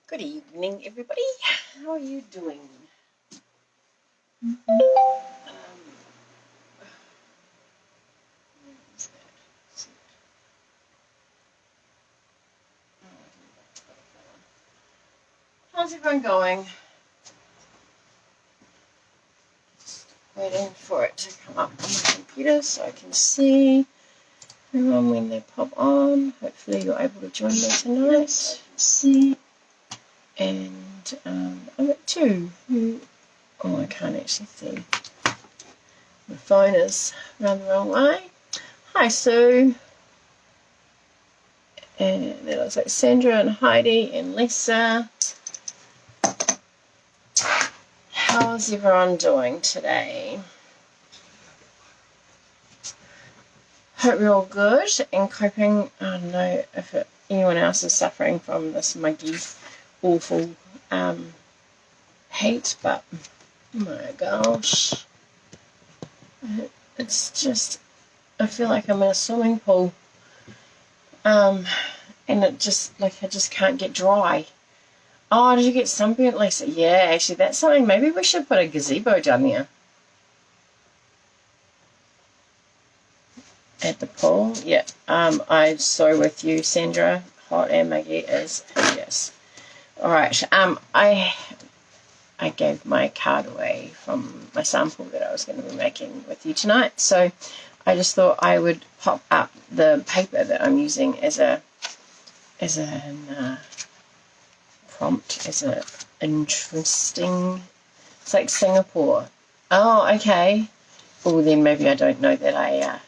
Good evening, everybody. How are you doing? How's everyone going? Waiting for it to come up on my computer so I can see everyone when they pop on. Hopefully you're able to join me tonight. See. And I'm at 2. Oh, I can't actually see. My phone is around the wrong way. Hi, Sue. And it looks like Sandra and Heidi and Lisa. How's everyone doing today? Hope you're all good and coping. I don't know if anyone else is suffering from this muggy, awful heat, but my gosh, it's just, I feel like I'm in a swimming pool, and it just, like, I just can't get dry. Oh, did you get sunburnt, Lisa? Yeah, actually, that's something. Maybe we should put a gazebo down there at the pool. Yeah, I'm so with you, Sandra. Hot and muggy is hideous. All right, I gave my card away from my sample that I was going to be making with you tonight, so I just thought I would pop up the paper that I'm using as a prompt, as a interesting. It's like Singapore. Oh, okay. Well, then maybe I don't know that I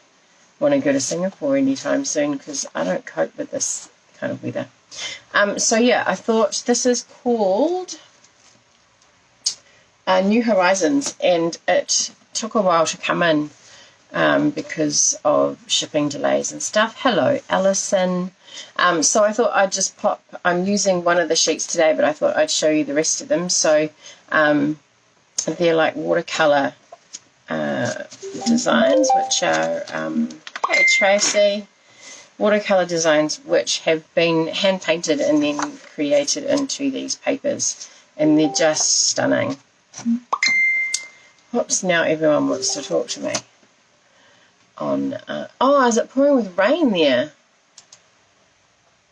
want to go to Singapore anytime soon, because I don't cope with this kind of weather. So yeah, I thought this is called New Horizons, and it took a while to come in because of shipping delays and stuff. Hello, Alison. So I thought I'd just pop, I'm using one of the sheets today, but I thought I'd show you the rest of them. So they're like watercolor designs, which are, hey Tracy, watercolor designs which have been hand painted and then created into these papers, and they're just stunning. Whoops, now everyone wants to talk to me on, oh, is it pouring with rain there?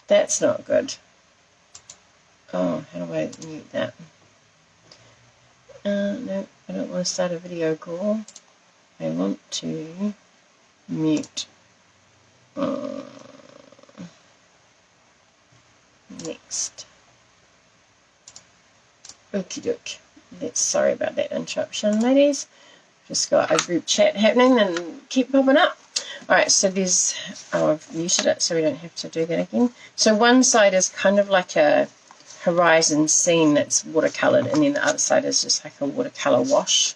That's not good. Oh, how do I mute that? No, I don't want to start a video call. I want to mute. Next. Okie doke. Sorry about that interruption, ladies. Just got a group chat happening and keep popping up. Alright, so there's, oh, I've muted it so we don't have to do that again. So one side is kind of like a horizon scene that's watercolored, and then the other side is just like a watercolor wash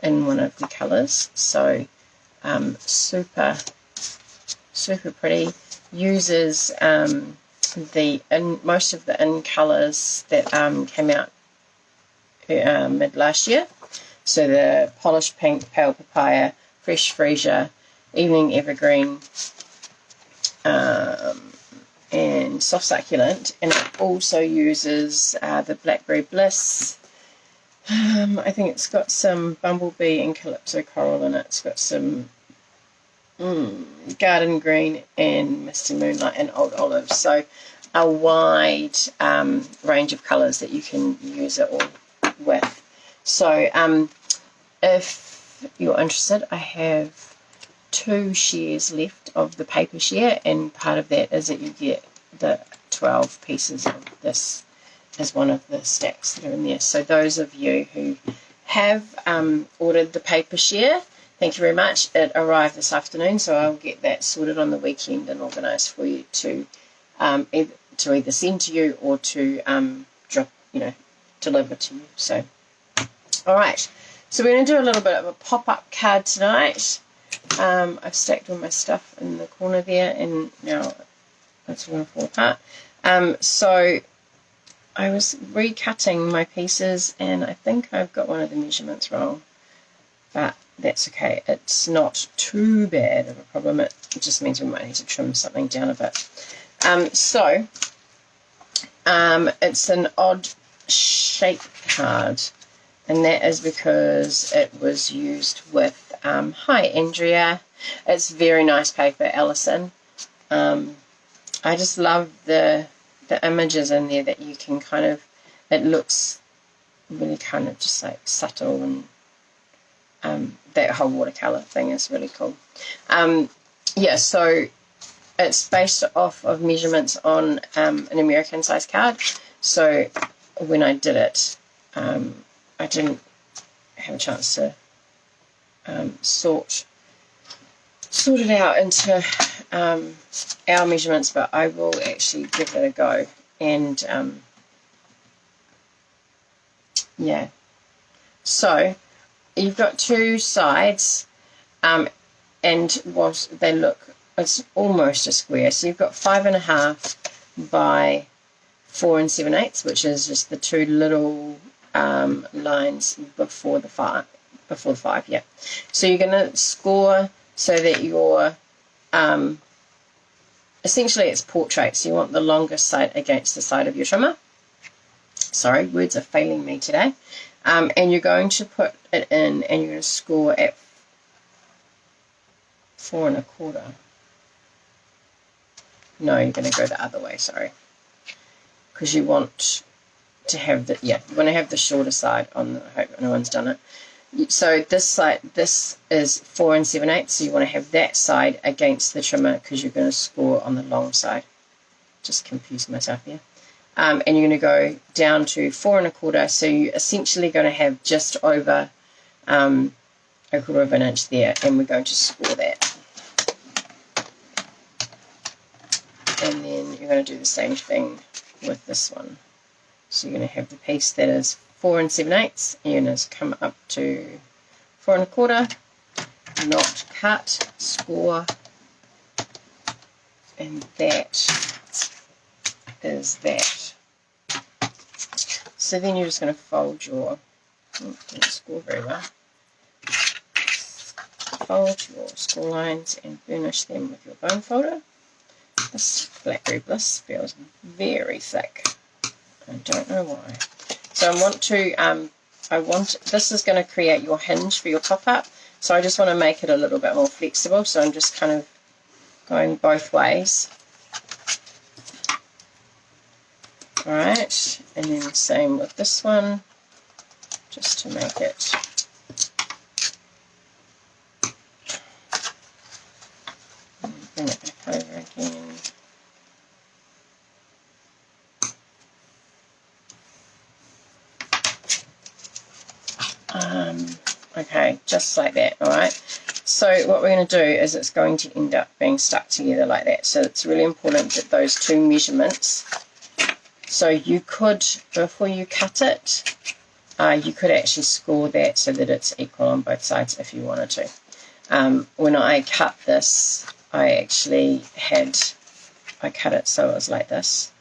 in one of the colors. So super pretty. Uses most of the in colors that came out mid last year. So the polished pink, pale papaya, fresh freesia, evening evergreen, and soft succulent, and it also uses the blackberry bliss. I think it's got some bumblebee and calypso coral in it. It's got some garden green and misty moonlight and old olive. So a wide range of colours that you can use it all with. So if you're interested, I have 2 shares left of the paper share, and part of that is that you get the 12 pieces of this as one of the stacks that are in there. So those of you who have ordered the paper share, thank you very much. It arrived this afternoon, so I'll get that sorted on the weekend and organised for you to either send to you or to deliver to you. So, all right. So we're going to do a little bit of a pop-up card tonight. I've stacked all my stuff in the corner there, and now it's all going to fall apart. So I was recutting my pieces, and I think I've got one of the measurements wrong, but that's okay. It's not too bad of a problem. It just means we might need to trim something down a bit. It's an odd shape card, and that is because it was used with, hi Andrea, it's very nice paper, Alison. I just love the images in there that you can kind of, it looks really kind of just like subtle, and that whole watercolor thing is really cool. Yeah, so it's based off of measurements on an American size card. So when I did it, I didn't have a chance to sort it out into our measurements, but I will actually give it a go. And yeah, so you've got two sides, and whilst they look, it's almost a square. So you've got 5.5 by 4 7/8, which is just the two little lines before the 5. Yeah. So you're going to score so that your essentially it's portrait. So you want the longest side against the side of your trimmer. Sorry, words are failing me today. And you're going to put it in, and you're going to score at 4 1/4. No, you're going to go the other way, sorry. Because you want to have the, yeah, you want to have the shorter side on the, I hope no one's done it. So this side, this is 4 7/8, so you want to have that side against the trimmer because you're going to score on the long side. Just confused myself here. And you're going to go down to 4 1/4, so you're essentially going to have just over 1/4 of an inch there, and we're going to score that. And then you're going to do the same thing with this one. So you're going to have the piece that is 4 7/8, and you're going to come up to 4 1/4, not cut, score, and that is that. So then you're just going to fold your, didn't score very well, fold your score lines and burnish them with your bone folder. This Blackberry Bliss feels very thick. I don't know why. So I want, this is going to create your hinge for your pop-up. So I just want to make it a little bit more flexible. So I'm just kind of going both ways. Alright, and then same with this one, just to make it bring it back over again. Okay, just like that, alright. So what we're going to do is it's going to end up being stuck together like that. So it's really important that those two measurements, so you could, before you cut it, you could actually score that so that it's equal on both sides if you wanted to. When I cut this, I cut it so it was like this.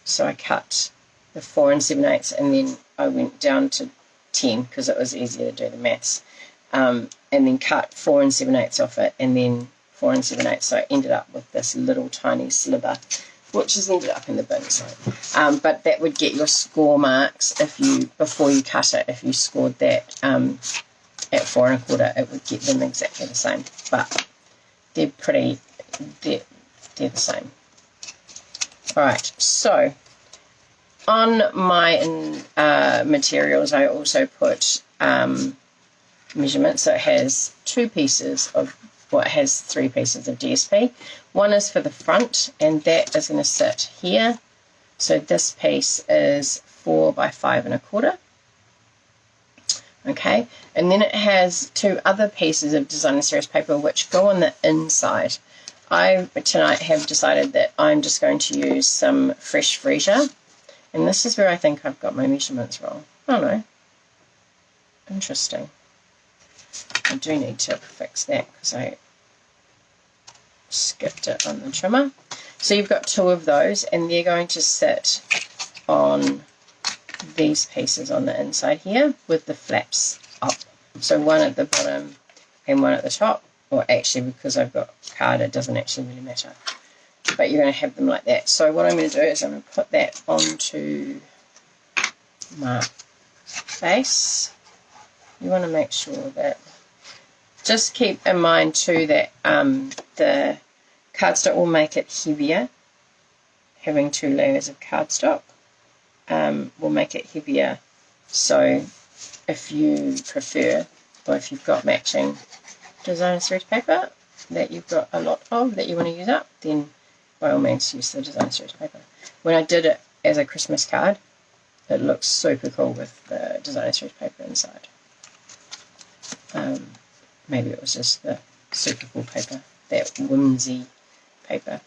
So I cut the 4 7/8, and then I went down to 10 because it was easier to do the maths, and then cut 4 7/8 off it, and then 4 7/8. So I ended up with this little tiny sliver, which has ended up in the bin. So, but that would get your score marks if you, before you cut it, if you scored that at 4 1/4, it would get them exactly the same. But they're the same. All right, so on my materials, I also put measurements. So it has 2 pieces of, well, it has 3 pieces of DSP. One is for the front, and that is going to sit here. So this piece is 4 by 5 1/4. Okay, and then it has 2 other pieces of designer series paper which go on the inside. I tonight have decided that I'm just going to use some fresh freesia. And this is where I think I've got my measurements wrong. Oh no. Interesting. I do need to fix that because I skipped it on the trimmer. So you've got 2 of those, and they're going to sit on these pieces on the inside here with the flaps up. So one at the bottom and one at the top. Or actually, because I've got card, it doesn't actually really matter. but you're going to have them like that. So what I'm going to do is I'm going to put that onto my base. You want to make sure that, just keep in mind too that the cardstock will make it heavier. Having 2 layers of cardstock will make it heavier. So if you prefer, or if you've got matching designer series paper that you've got a lot of that you want to use up, then by all means use the designer series paper. When I did it as a Christmas card, it looks super cool with the designer series paper inside. Maybe it was just the super cool paper, that whimsy paper.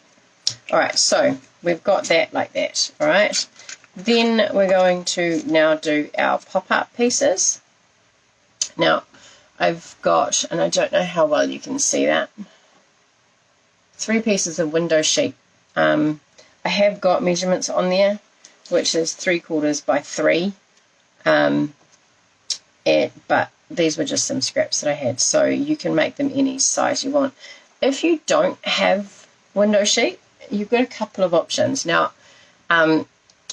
Alright, so we've got that like that. Alright, then we're going to now do our pop-up pieces. Now I've got, and I don't know how well you can see that, 3 pieces of window sheet. I have got measurements on there, which is 3/4 by 3, but these were just some scraps that I had, so you can make them any size you want. If you don't have window sheet, you've got a couple of options. Now,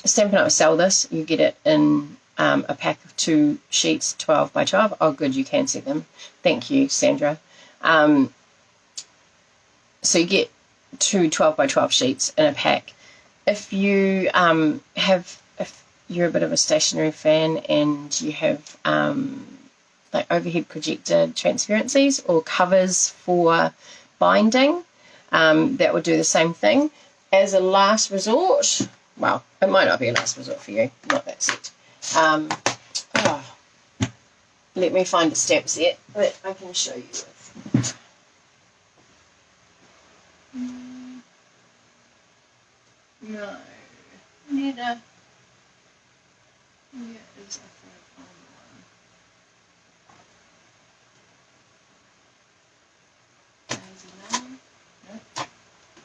Stampin' Up! Sell this. You get it in a pack of 2 sheets, 12 by 12. Oh, good, you can see them. Thank you, Sandra. So you get 2 12 by 12 sheets in a pack. If you if you're a bit of a stationery fan and you have like overhead projected transparencies or covers for binding, that would do the same thing. As a last resort, well, it might not be a last resort for you, not that set. Let me find a stamp set that I can show you with. No, neither. Where is a third one? No.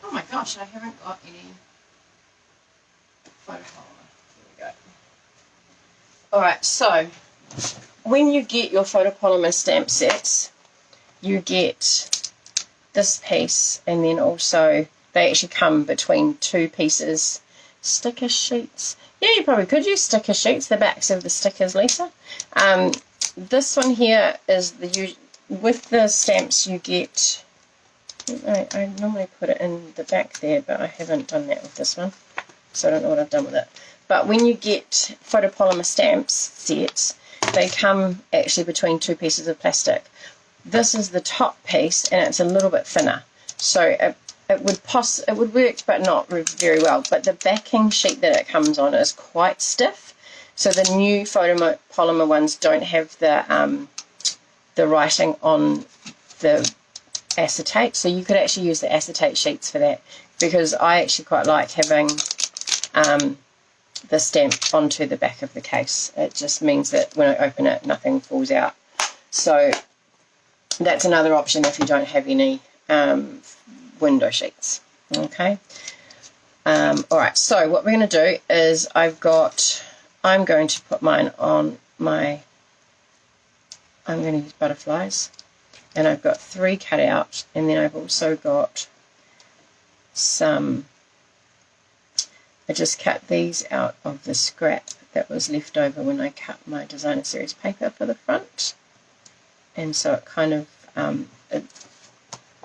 Oh my gosh, I haven't got any photo polymer. There we go. Alright, so when you get your photopolymer stamp sets, you get this piece, and then also they actually come between 2 pieces. Sticker sheets. Yeah, you probably could use sticker sheets, the backs of the stickers, Lisa. This one here is with the stamps you get. I normally put it in the back there, but I haven't done that with this one, so I don't know what I've done with it. But when you get photopolymer stamps sets, they come actually between 2 pieces of plastic. This is the top piece, and it's a little bit thinner, so it would work, but not very well. But the backing sheet that it comes on is quite stiff, so the new photopolymer ones don't have the writing on the acetate, so you could actually use the acetate sheets for that, because I actually quite like having the stamp onto the back of the case. It just means that when I open it, nothing falls out. So that's another option if you don't have any window sheets. Okay. Alright, so what we're going to do is I'm going to put mine on I'm going to use butterflies, and I've got 3 cut out, and then I've also got some, I just cut these out of the scrap that was left over when I cut my designer series paper for the front, and so it kind of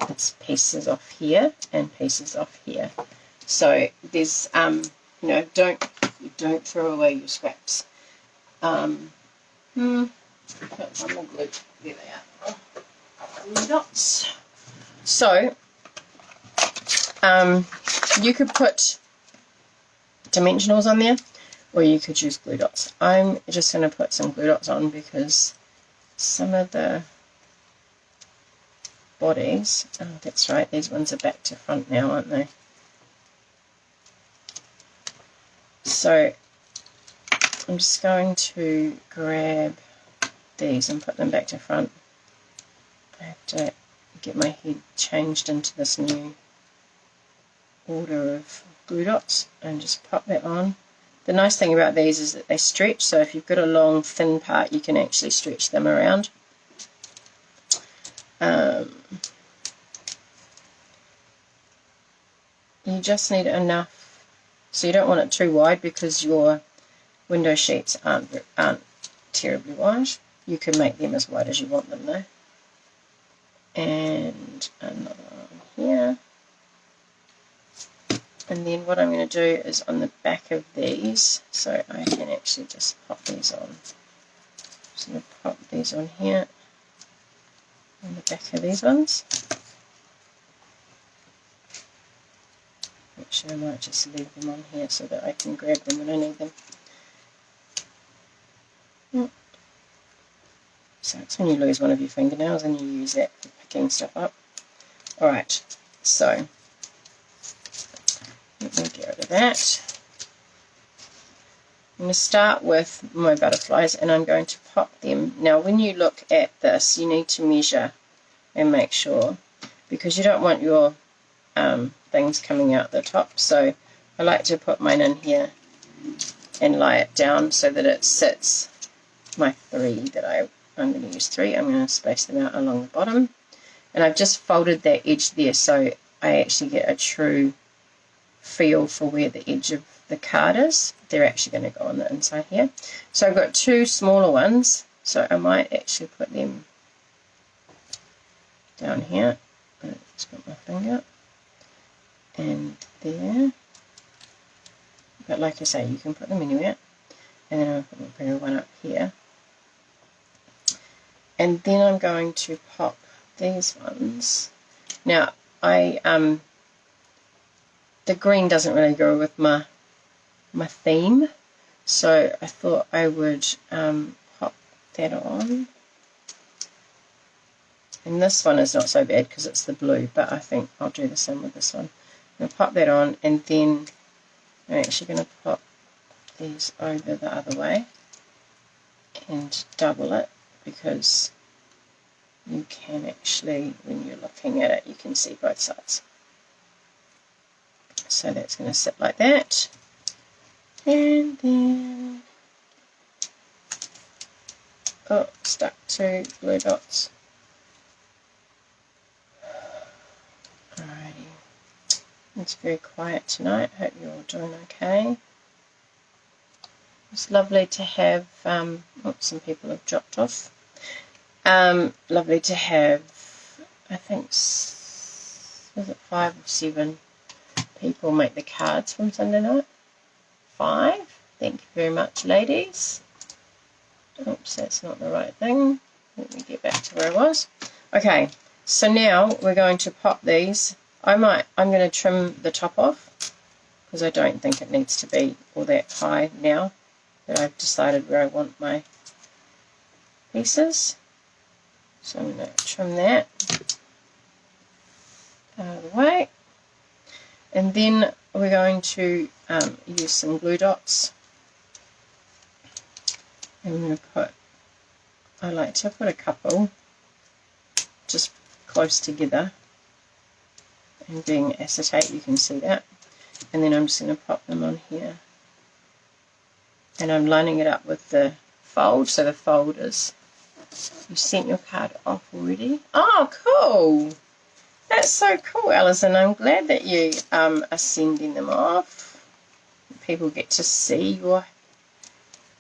it's pieces off here and pieces off here. So there's you know, don't throw away your scraps. Put one more glue. There they are. Glue dots. So you could put dimensionals on there, or you could use glue dots. I'm just going to put some glue dots on because some of the bodies, oh that's right, these ones are back to front now, aren't they? So I'm just going to grab these and put them back to front. I have to get my head changed into this new order of glue dots and just pop that on. The nice thing about these is that they stretch, so if you've got a long thin part you can actually stretch them around. you just need enough, so you don't want it too wide because your window sheets aren't terribly wide. You can make them as wide as you want them though. And another one here. And then what I'm going to do is on the back of these, so I can actually just pop these on. Just going to pop these on here, on the back of these ones. Actually, I might just leave them on here so that I can grab them when I need them. So it's when you lose one of your fingernails and you use that for picking stuff up. Alright, so let me get rid of that. I'm going to start with my butterflies and I'm going to pop them. Now when you look at this, you need to measure and make sure, because you don't want your things coming out the top. So I like to put mine in here and lie it down so that it sits, my three that I'm going to use three. I'm going to space them out along the bottom. And I've just folded that edge there so I actually get a true feel for where the edge of the card is. They're actually going to go on the inside here. So I've got two smaller ones, so I might actually put them down here. Just put my finger and there. But like I say, you can put them anywhere. And then I'll put my bigger one up here. And then I'm going to pop these ones. Now, the green doesn't really go with my theme, so I thought I would pop that on. And this one is not so bad because it's the blue, but I think I'll do the same with this one. I'm going to pop that on, and then I'm actually going to pop these over the other way and double it, because you can actually, when you're looking at it, you can see both sides. So that's going to sit like that. And then, oh, stuck two blue dots. Alrighty. It's very quiet tonight. Hope you're all doing okay. It's lovely to have, some people have dropped off. Lovely to have, I think, was it 5 or 7 people make the cards from Sunday night? 5? Thank you very much, ladies. Oops, that's not the right thing. Let me get back to where I was. Okay, so now we're going to pop these. I'm going to trim the top off because I don't think it needs to be all that high now that I've decided where I want my pieces. So I'm going to trim that out of the way. And then we're going to use some glue dots. And I'm going to put, I like to put a couple just close together. And being acetate, you can see that. And then I'm just going to pop them on here. And I'm lining it up with the fold, so the fold is, you sent your card off already? Oh, cool! That's so cool, Alison. I'm glad that you are sending them off. People get to see your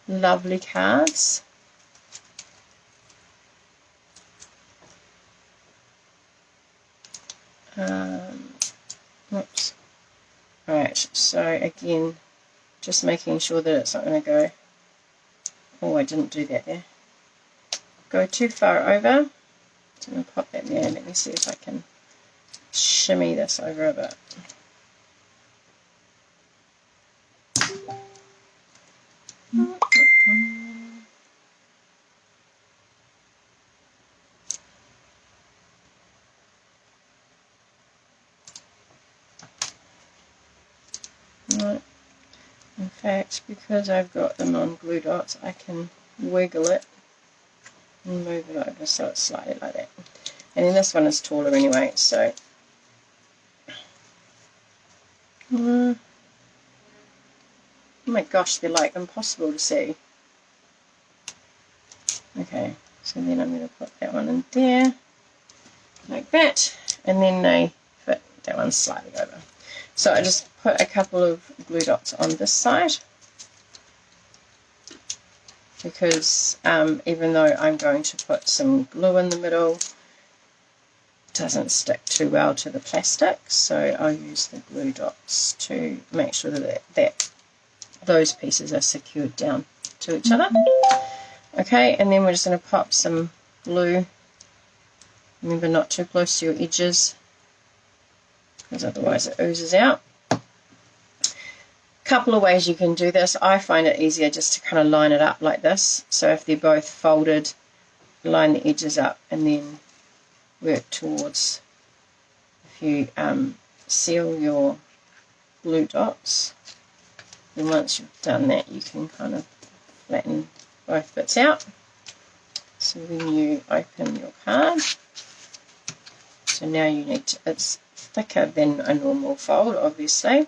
lovely cards. Oops. Alright, so again, just making sure that it's not going to go, oh, I didn't do that there, go too far over. So I'm going to pop that there. Let me see if I can shimmy this over a bit. Right. In fact, because I've got them on glue dots, I can wiggle it and move it over so it's slightly like that. And then this one is taller anyway, so oh my gosh, they're like impossible to see. Okay, so then I'm going to put that one in there like that, and then they fit. That one's slightly over. So I just put a couple of glue dots on this side, because even though I'm going to put some glue in the middle, it doesn't stick too well to the plastic, so I'll use the glue dots to make sure that those pieces are secured down to each other. Okay, and then we're just going to pop some glue. Remember, not too close to your edges, because otherwise it oozes out. Couple of ways you can do this. I find it easier just to kind of line it up like this. So if they're both folded, line the edges up and then work towards, if you seal your glue dots, then once you've done that you can kind of flatten both bits out. So when you open your card, so now you need to, it's thicker than a normal fold obviously,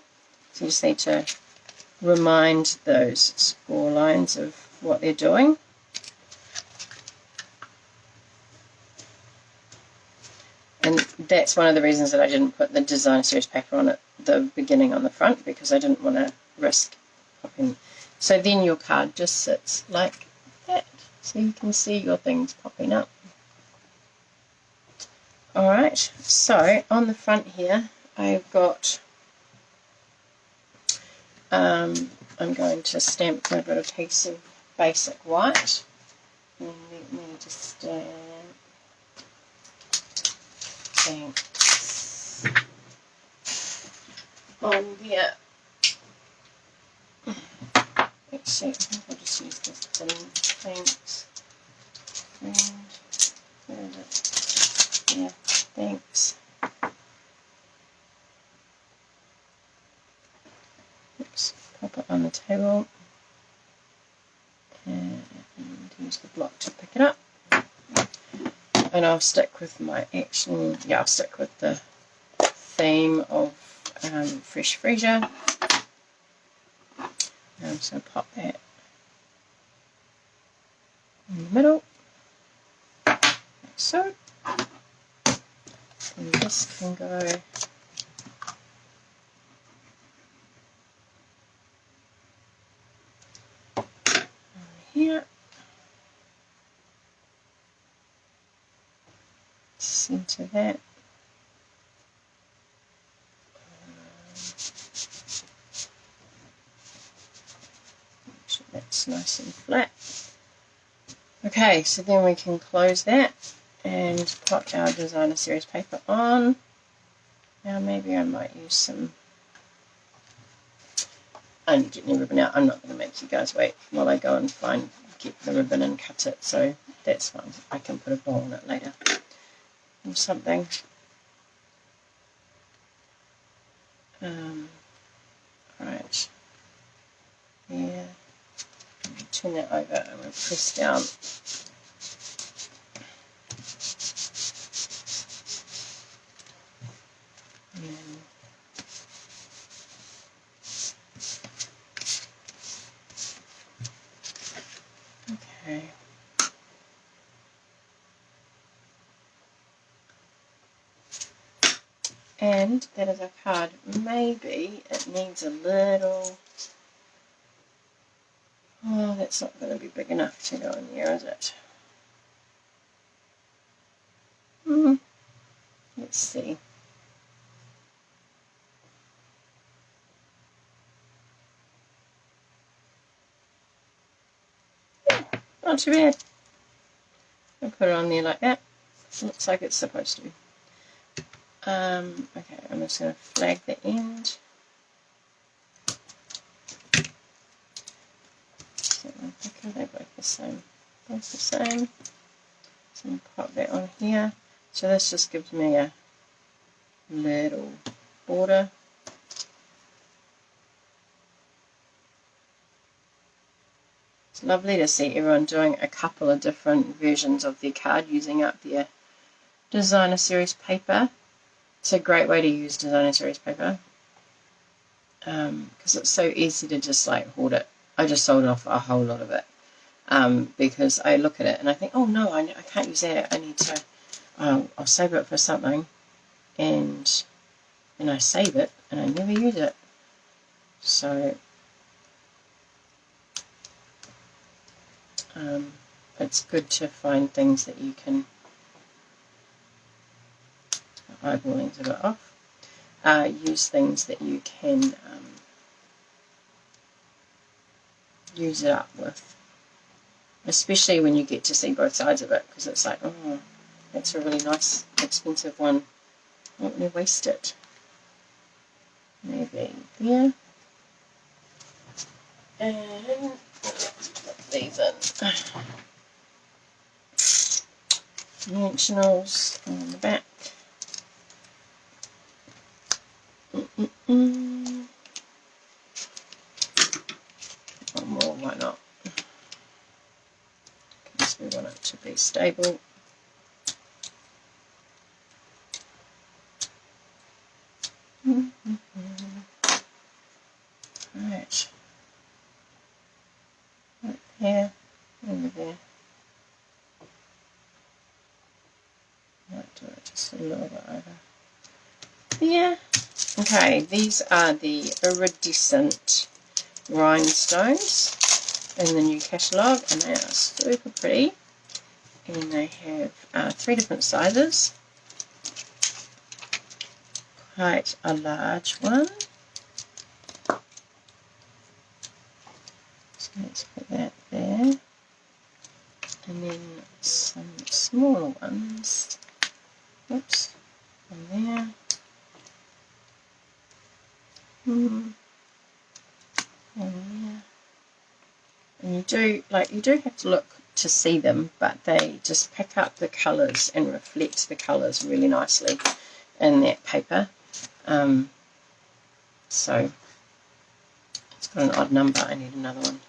so you just need to remind those score lines of what they're doing. And that's one of the reasons that I didn't put the designer series paper on at the beginning on the front, because I didn't want to risk popping. So then your card just sits like that, so you can see your things popping up. Alright, so on the front here I've got I'm going to stamp a bit of piece of basic white, and let me just stamp thanks on there. Actually, I think I'll just use this thin thanks. And where is it? Yeah, thanks. Oops, pop it on the table and use the block to pick it up. And I'll stick with my action, yeah, I'll stick with the theme of fresh freesia. I'm just going to pop that in the middle, like so. And this can go here, center that, make sure that's nice and flat. Okay, so then we can close that and pop our designer series paper on. Now maybe I might use some, I need to get the ribbon out. I'm not going to make you guys wait while I go and get the ribbon and cut it, so that's fine. I can put a bow on it later or something. Right, yeah, turn that over and we'll press down. Okay. And that is our card. Maybe it needs a little, oh, that's not going to be big enough to go in there, is it? Let's see. Yeah, not too bad. I'll put it on there like that. Looks like it's supposed to be. Okay, I'm just going to flag the end. They're both the same. Both the same. So I'll pop that on here. So this just gives me a little border. It's lovely to see everyone doing a couple of different versions of their card using up their designer series paper. It's a great way to use designer series paper because it's so easy to just like hoard it. I just sold off a whole lot of it because I look at it and I think, oh no, I can't use that. I need to, I'll save it for something. And and I save it and I never use it. So it's good to find things that you can, eyeballing's a bit off, use things that you can use it up with, especially when you get to see both sides of it, because it's like, oh, that's a really nice expensive one, I don't want to waste it. Maybe there, and put these in. Dimensionals on the back. One more, why not? Because we want it to be stable. Right. Right there, over there. Might do it just a little bit over. Yeah. Okay, these are the iridescent rhinestones in the new catalogue, and they are super pretty. And they have 3 different sizes. Quite a large one. So let's put that there. And then some smaller ones. Oops, from there. And you do have to look to see them, but they just pick up the colours and reflect the colours really nicely in that paper. So it's got an odd number. I need another one.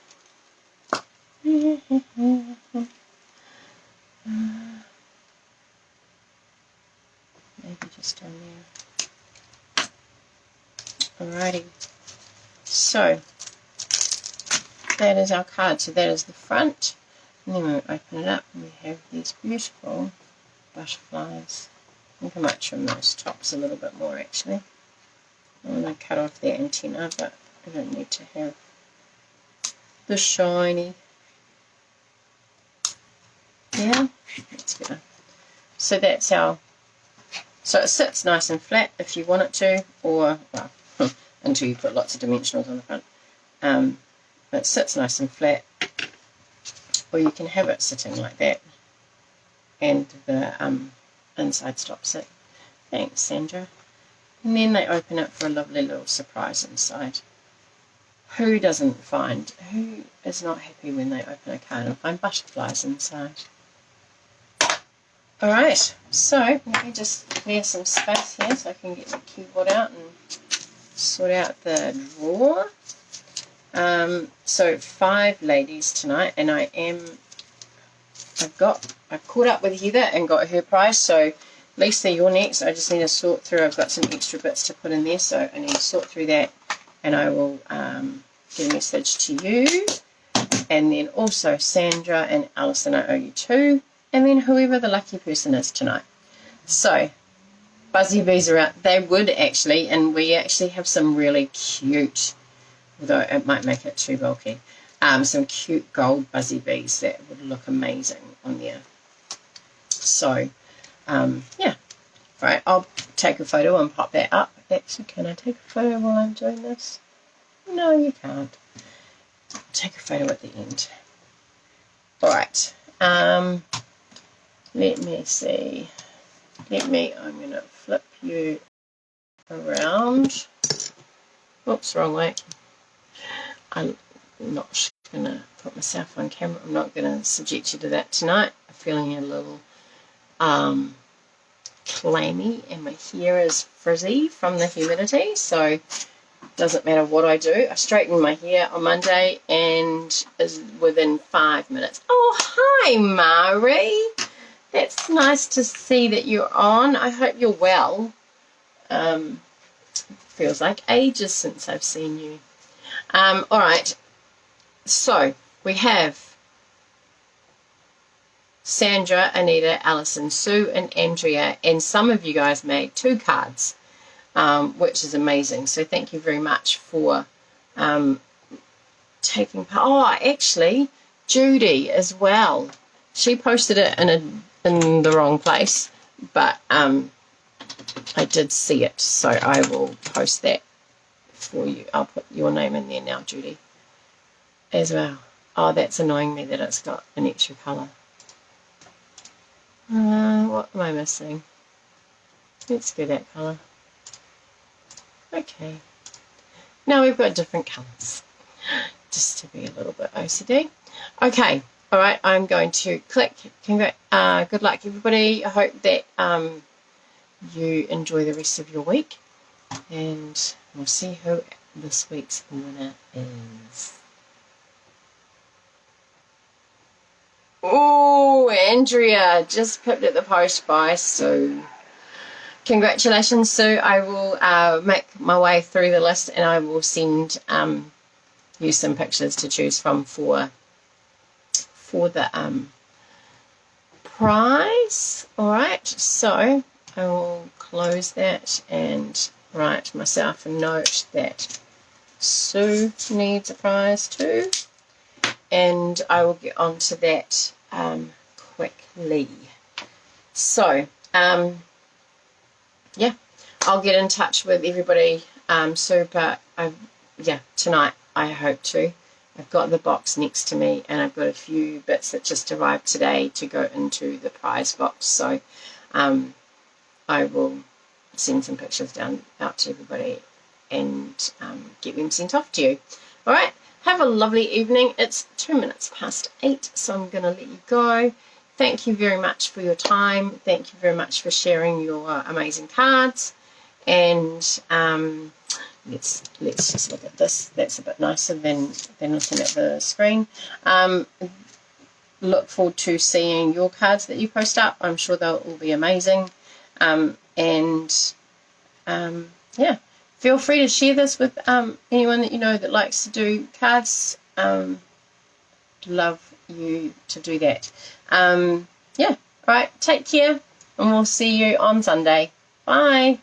Maybe just down there. Alrighty. So that is our card. So that is the front. And then we open it up and we have these beautiful butterflies. I think I might trim those tops a little bit more actually. I want to cut off their antenna, but I don't need to have the shiny. Yeah, that's better. So that's our, so it sits nice and flat if you want it to, or, well, until you put lots of dimensionals on the front. It sits nice and flat, or you can have it sitting like that, and the inside stops it. Thanks, Sandra. And then they open it for a lovely little surprise inside. Who is not happy when they open a card and find butterflies inside? Alright, so let me just clear some space here so I can get my keyboard out and sort out the drawer. So 5 ladies tonight, and I caught up with Heather and got her prize. So Lisa, you're next. I just need to sort through. I've got some extra bits to put in there, so I need to sort through that, and I will get a message to you. And then also Sandra and Alison, I owe you 2. And then whoever the lucky person is tonight. So Buzzy Bees are out. They would actually, and we actually have some really cute, although it might make it too bulky, some cute gold Buzzy Bees that would look amazing on there. So, yeah. Right, I'll take a photo and pop that up. Actually, can I take a photo while I'm doing this? No, you can't. I'll take a photo at the end. Alright. Let me see. I'm going to flip you around. Oops, wrong way. I'm not going to put myself on camera. I'm not going to subject you to that tonight. I'm feeling a little clammy and my hair is frizzy from the humidity, so it doesn't matter what I do. I straightened my hair on Monday and is within 5 minutes. Oh, hi, Mari. That's nice to see that you're on. I hope you're well. Feels like ages since I've seen you. Alright, so we have Sandra, Anita, Alison, Sue and Andrea, and some of you guys made 2 cards. which is amazing. So thank you very much for taking part. Oh, actually, Judy as well. She posted it in the wrong place, but I did see it, so I will post that for you. I'll put your name in there now, Judy, as well. Oh, that's annoying me that it's got an extra colour. What am I missing? Let's do that colour. Okay. Now we've got different colours, just to be a little bit OCD. Okay, all right, I'm going to click. Good luck, everybody. I hope that you enjoy the rest of your week, and we'll see who this week's winner is. Oh, Andrea just pipped at the post by Sue. Congratulations, Sue. I will make my way through the list, and I will send you some pictures to choose from for the prize. All right, so I will close that and write myself a note that Sue needs a prize too, and I will get onto that quickly. So yeah, I'll get in touch with everybody super. Yeah, tonight I hope to. I've got the box next to me, and I've got a few bits that just arrived today to go into the prize box. So I will send some pictures out to everybody and get them sent off to you. All right, have a lovely evening. It's 8:02, so I'm going to let you go. Thank you very much for your time. Thank you very much for sharing your amazing cards. And let's just look at this. That's a bit nicer than looking at the screen. Look forward to seeing your cards that you post up. I'm sure they'll all be amazing. Yeah, feel free to share this with anyone that you know that likes to do cards. Love you to do that. Yeah, all right, take care, and we'll see you on Sunday. Bye.